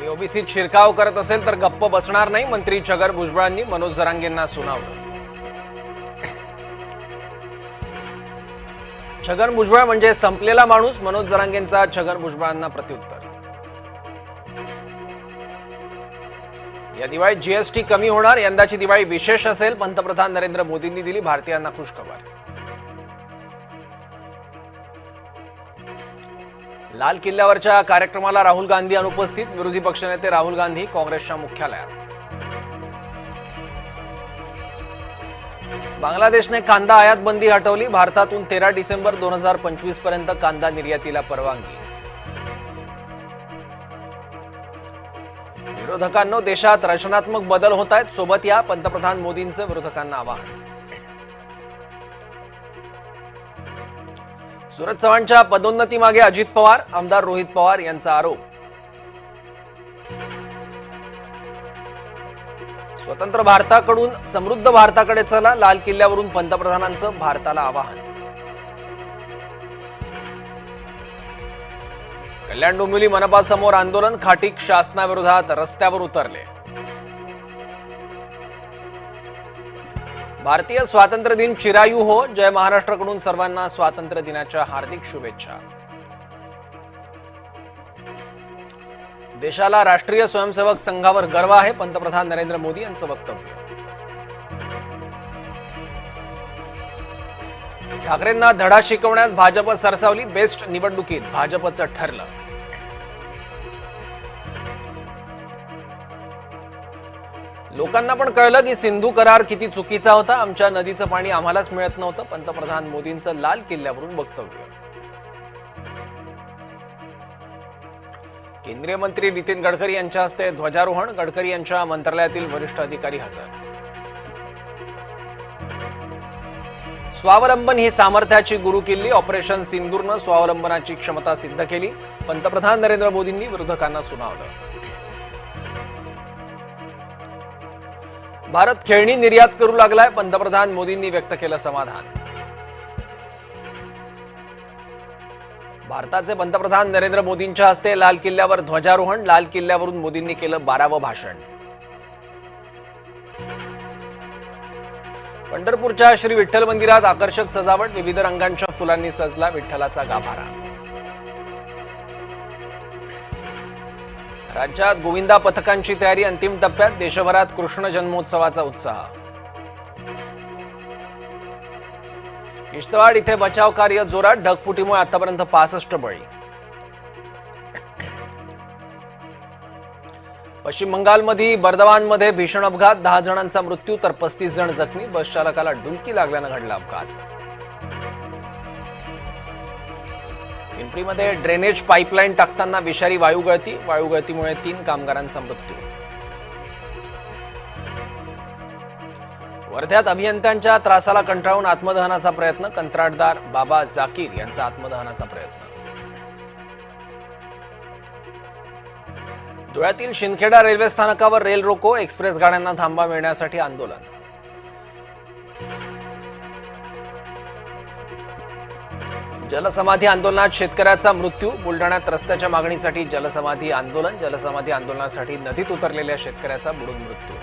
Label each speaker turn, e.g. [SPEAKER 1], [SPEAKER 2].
[SPEAKER 1] कोणी ओबीसीत शिरकाव करत असेल तर गप्प बसणार नाही, मंत्री छगन भुजबळांनी मनोज जरांगेंना सुनावलं. छगन भुजबळ म्हणजे संपलेला माणूस, मनोज जरांगेंचा छगन भुजबळांना प्रत्युत्तर. या दिवाळीत जीएसटी कमी होणार, यंदाची दिवाळी विशेष असेल, पंतप्रधान नरेंद्र मोदींनी दिली भारतीयांना खुशखबर. लाल किल्ल्यावरच्या कार्यक्रमाला राहुल गांधी अनुपस्थित, विरोधी पक्षनेते राहुल गांधी काँग्रेसच्या मुख्यालयात. बांगलादेशने कांदा आयात बंदी हटवली, भारतातून 13 डिसेंबर 2025 पर्यंत कांदा निर्यातीला परवानगी. विरोधकांनो, देशात रचनात्मक बदल होत आहेत, सोबत या, पंतप्रधान मोदींचं विरोधकांना आवाहन. सूरज चव्हाणच्या पदोन्नतीमागे अजित पवार, आमदार रोहित पवार यांचा आरोप. स्वतंत्र भारताकडून समृद्ध भारताकडे चला, लाल किल्ल्यावरून पंतप्रधानांचं भारताला आवाहन. कल्याण डोंबिवली मनपासमोर आंदोलन, खाटीक शासनाविरोधात रस्त्यावर उतरले. भारतीय स्वातंत्र्य दिन चिरायू हो, जय महाराष्ट्राकडून सर्वांना स्वातंत्र्य दिनाच्या हार्दिक शुभेच्छा. देशाला राष्ट्रीय स्वयंसेवक संघावर गर्व आहे, पंतप्रधान नरेंद्र मोदी यांचं वक्तव्य. ठाकरेंना धडा शिकवण्यास भाजप सरसावली, बेस्ट निवडणुकीत भाजपचं ठरलं. लोकांना पण कळलं की सिंधू करार किती चुकीचा होता, आमच्या नदीचं पाणी आम्हालाच मिळत नव्हतं, पंतप्रधान मोदींचं लाल किल्ल्यावरून वक्तव्य. केंद्रीय मंत्री नितीन गडकरी यांच्या हस्ते ध्वजारोहण, गडकरी यांच्या मंत्रालयातील वरिष्ठ अधिकारी हजर. स्वावलंबन ही सामर्थ्याची गुरुकिल्ली, ऑपरेशन सिंदूरनं स्वावलंबनाची क्षमता सिद्ध केली, पंतप्रधान नरेंद्र मोदींनी विरोधकांना सुनावलं. भारत खेळणी निर्यात करू लागलाय, पंतप्रधान मोदींनी व्यक्त केलं समाधान. भारताचे पंतप्रधान नरेंद्र मोदींच्या हस्ते लाल किल्ल्यावर ध्वजारोहण, लाल किल्ल्यावरून मोदींनी केलं 12वं भाषण. पंढरपूरच्या श्री विठ्ठल मंदिरात आकर्षक सजावट, विविध रंगांच्या फुलांनी सजला विठ्ठलाचा गाभारा. राज्यात गोविंदा पथकांची तयारी अंतिम टप्प्यात, देशभरात कृष्ण जन्मोत्सवाचा उत्साह. किश्तवाड इथे बचाव कार्य जोरात, ढगफुटीमुळे आतापर्यंत 65 बळी. पश्चिम बंगालमध्ये बर्दवानमध्ये भीषण अपघात, 10 जणांचा मृत्यू तर 35 जण जखमी, बस चालकाला डुलकी लागल्यानं घडला अपघात. पिंपरीमध्ये ड्रेनेज पाईपलाईन टाकताना विषारी वायुगळतीमुळे 3 कामगारांचा मृत्यू. वर्ध्यात अभियंत्यांच्या त्रासाला कंटाळून आत्मदहनाचा प्रयत्न, कंत्राटदार बाबा जाकीर यांचा आत्मदहनाचा प्रयत्न. धुळ्यातील शिंदखेडा रेल्वे स्थानकावर रेल रोको, एक्सप्रेस गाड्यांना थांबा मिळण्यासाठी आंदोलन. जलसमाधी आंदोलनात शेतकऱ्याचा मृत्यू, बुलढाण्यात रस्त्याच्या मागणीसाठी जलसमाधी आंदोलन, जलसमाधी आंदोलनासाठी नदीत उतरलेल्या शेतकऱ्याचा बुडून मृत्यू.